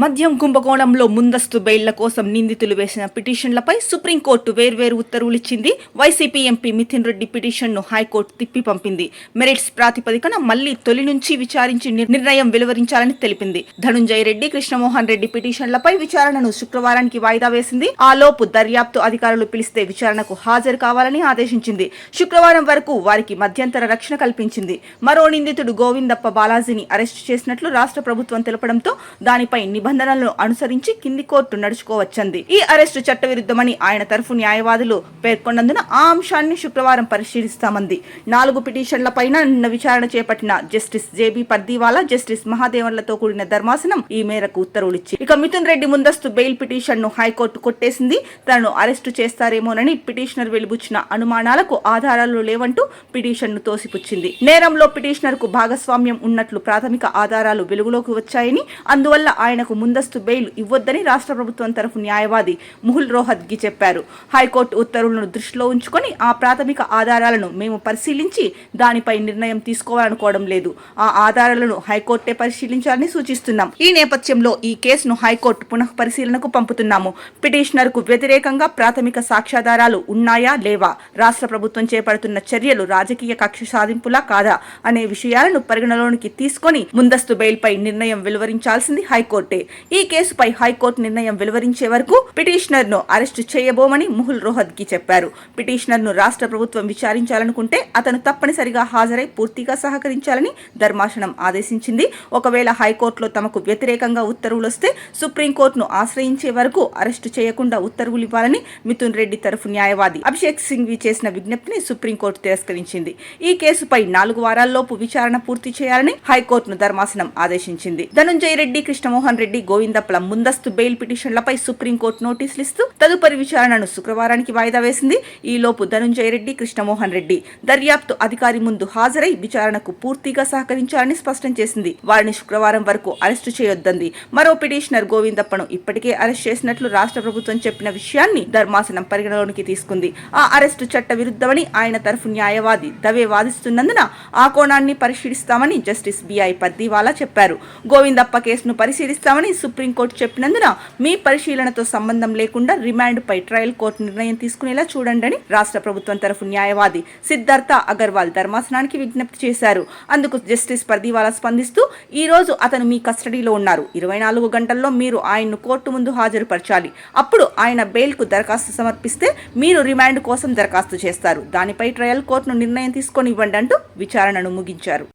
మద్యం కుంభకోణంలో ముందస్తు బెయిళ్ల కోసం నిందితులు వేసిన పిటిషన్లపై సుప్రీంకోర్టు వేర్వేరు ఉత్తర్వులిచ్చింది. వైసీపీ ఎంపీ మిథున్ రెడ్డి పిటిషన్ను హైకోర్టు తిప్పి పంపింది. మెరిట్స్ ప్రాతిపదికన మళ్లీ తొలి నుంచి విచారించి నిర్ణయం వెలువరించాలని తెలిపింది. ధనుంజయ రెడ్డి, కృష్ణమోహన్ రెడ్డి పిటిషన్లపై విచారణను శుక్రవారానికి వాయిదా వేసింది. ఆ లోపు దర్యాప్తు అధికారులు పిలిస్తే విచారణకు హాజరు కావాలని ఆదేశించింది. శుక్రవారం వరకు వారికి మధ్యంతర రక్షణ కల్పించింది. మరో నిందితుడు గోవిందప్ప బాలాజీని అరెస్టు చేసినట్లు రాష్ట్ర ప్రభుత్వం తెలపడంతో దానిపై నిబంధనలను అనుసరించి కింది కోర్టు నడుచుకోవచ్చింది. ఈ అరెస్టు చట్టవిరుద్ధమని ఆయన తరఫు న్యాయవాదులు పేర్కొన్నందున ఆ అంశాన్ని శుక్రవారం పరిశీలిస్తామంది. 4 పిటిషన్లపైన నిన్న విచారణ చేపట్టిన జస్టిస్ జేబీ పర్దీవాలా, జస్టిస్ మహాదేవన్లతో కూడిన ధర్మాసనం ఈ మేరకు ఉత్తర్వులిచ్చి ఇక మిథున్ రెడ్డి ముందస్తు బెయిల్ పిటిషన్ను హైకోర్టు కొట్టేసింది. తనను అరెస్టు చేస్తారేమోనని పిటిషనర్ వెలిబుచ్చిన అనుమానాలకు ఆధారాలు లేవంటూ పిటిషన్ను తోసిపుచ్చింది. నేరంలో పిటిషనర్ కు భాగస్వామ్యం ఉన్నట్లు ప్రాథమిక ఆధారాలు వెలుగులోకి వచ్చాయని, అందువల్ల ఆయనకు ముందస్తు బెయిల్ ఇవ్వొద్దని రాష్ట్ర ప్రభుత్వం తరఫు న్యాయవాది ముహుల్ రోహత్గి చెప్పారు. హైకోర్టు ఉత్తర్వులను దృష్టిలో ఉంచుకొని ఆ ప్రాథమిక ఆధారాలను మేము పరిశీలించి దానిపై నిర్ణయం తీసుకోవాలనుకోవడం లేదు. ఆ ఆధారాలను హైకోర్టే పరిశీలించాలని సూచిస్తున్నాం. ఈ నేపథ్యంలో ఈ కేసును హైకోర్టు పునః పరిశీలనకు పంపుతున్నాము. పిటిషనర్ కు వ్యతిరేకంగా ప్రాథమిక సాక్ష్యాధారాలు ఉన్నాయా లేవా, రాష్ట్ర ప్రభుత్వం చేపడుతున్న చర్యలు రాజకీయ కక్ష సాధింపులా కాదా అనే విషయాలను పరిగణలోనికి తీసుకొని ముందస్తు బెయిల్ పై నిర్ణయం వెలువరించాల్సింది హైకోర్టే. ఈ కేసుపై హైకోర్టు నిర్ణయం వెలువరించే వరకు పిటిషనర్ ను అరెస్టు చేయబోమని ముహుల్ రోహత్గి చెప్పారు. పిటిషనర్ ను రాష్ట్ర ప్రభుత్వం విచారించాలనుకుంటే అతను తప్పనిసరిగా హాజరై పూర్తిగా సహకరించాలని ధర్మాసనం ఆదేశించింది. ఒకవేళ హైకోర్టులో తమకు వ్యతిరేకంగా ఉత్తర్వులు వస్తే సుప్రీంకోర్టును ఆశ్రయించే వరకు అరెస్టు చేయకుండా ఉత్తర్వులు ఇవ్వాలని మిథున్ రెడ్డి తరఫు న్యాయవాది అభిషేక్ సింఘ్వి చేసిన విజ్ఞప్తిని సుప్రీంకోర్టు తిరస్కరించింది. ఈ కేసుపై 4 వారాల్లోపు విచారణ పూర్తి చేయాలని హైకోర్టును ధర్మాసనం ఆదేశించింది. ధనుంజయ రెడ్డి, కృష్ణమోహన్ రెడ్డి, గోవిందప్పల ముందస్తు బెయిల్ పిటిషన్లపై సుప్రీంకోర్టు నోటీసులు ఇస్తూ తదుపరి విచారణను శుక్రవారానికి వాయిదా వేసింది. ఈ లోపు ధనుంజయ రెడ్డి, కృష్ణమోహన్ రెడ్డి దర్యాప్తు అధికారి ముందు హాజరై విచారణకు పూర్తిగా సహకరించాలని స్పష్టం చేసింది. వారిని శుక్రవారం వరకు అరెస్టు చేయొద్దంది. మరో పిటిషనర్ గోవిందప్పను ఇప్పటికే అరెస్ట్ చేసినట్లు రాష్ట్ర ప్రభుత్వం చెప్పిన విషయాన్ని ధర్మాసనం పరిగణలోనికి తీసుకుంది. ఆ అరెస్టు చట్ట విరుద్ధమని ఆయన తరఫు న్యాయవాది దవే వాదిస్తున్నందున ఆ కోణాన్ని పరిశీలిస్తామని జస్టిస్ బిఐ పర్దీవాలా చెప్పారు. గోవిందప్ప కేసును పరిశీలిస్తామని సుప్రీంకోర్టు చెప్పినందున మీ పరిశీలనతో సంబంధం లేకుండా రిమాండ్ పై ట్రయల్ కోర్టు నిర్ణయం తీసుకునేలా చూడండి రాష్ట్ర ప్రభుత్వం తరఫు న్యాయవాది సిద్ధార్థ అగర్వాల్ ధర్మాసనానికి విజ్ఞప్తి చేశారు. అందుకు జస్టిస్ పర్దీవాలా స్పందిస్తూ, ఈ రోజు అతను మీ కస్టడీలో ఉన్నారు. 24 గంటల్లో మీరు ఆయన్ను కోర్టు ముందు హాజరుపరచాలి. అప్పుడు ఆయన బెయిల్ కు దరఖాస్తు సమర్పిస్తే మీరు రిమాండ్ కోసం దరఖాస్తు చేస్తారు. దానిపై ట్రయల్ కోర్టును నిర్ణయం తీసుకొని ఇవ్వండి అంటూ విచారణను ముగించారు.